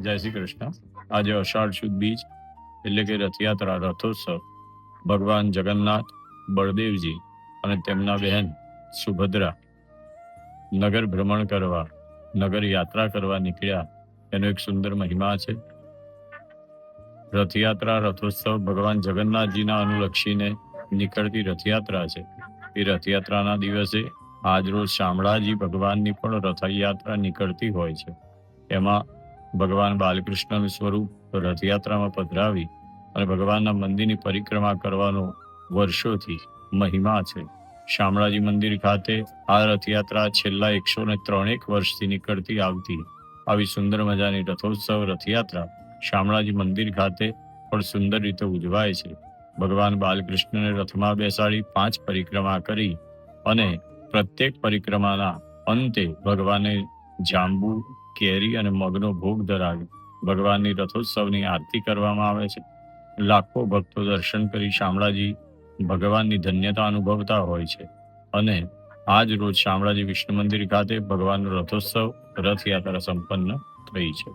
જય શ્રી કૃષ્ણ। આજે અષાઢ સુદ બીજ એટલે કે રથયાત્રા રથોત્સવ ભગવાન જગન્નાથ, બળદેવજી અને તેમના બહેન સુભદ્રા નગર ભ્રમણ કરવા, નગર યાત્રા કરવા નીકળ્યા એનો એક સુંદર મહિમા છે। રથયાત્રા રથોત્સવ ભગવાન જગન્નાથજીના અનુલક્ષીને નીકળતી રથયાત્રા છે। એ રથયાત્રાના દિવસે આજરોજ શામળાજી ભગવાનની પણ રથયાત્રા નીકળતી હોય છે। એમાં ભગવાન બાલકૃષ્ણનું સ્વરૂપ રથયાત્રામાં પધરાવી અને ભગવાનના મંદિરની પરિક્રમા કરવાનો વર્ષોથી મહિમા છે। શામળાજી મંદિર ખાતે આ રથયાત્રા છેલ્લા 103 વર્ષથી નીકળતી આવતી આવી સુંદર મજાની રથોત્સવ રથયાત્રા શામળાજી મંદિર ખાતે પણ સુંદર રીતે ઉજવાય છે। ભગવાન બાલકૃષ્ણને રથમાં બેસાડી 5 પરિક્રમા કરી અને પ્રત્યેક પરિક્રમાના અંતે ભગવાને જાંબુ, કેરી અને મગનો ભોગ ધરાવી ભગવાનની રથોત્સવની આરતી કરવામાં આવે છે। લાખો ભક્તો દર્શન કરી શામળાજી ભગવાનની ધન્યતા અનુભવતા હોય છે અને આજ રોજ શામળાજી વિષ્ણુ મંદિર ખાતે ભગવાનનો રથોત્સવ રથયાત્રા સંપન્ન થઈ છે।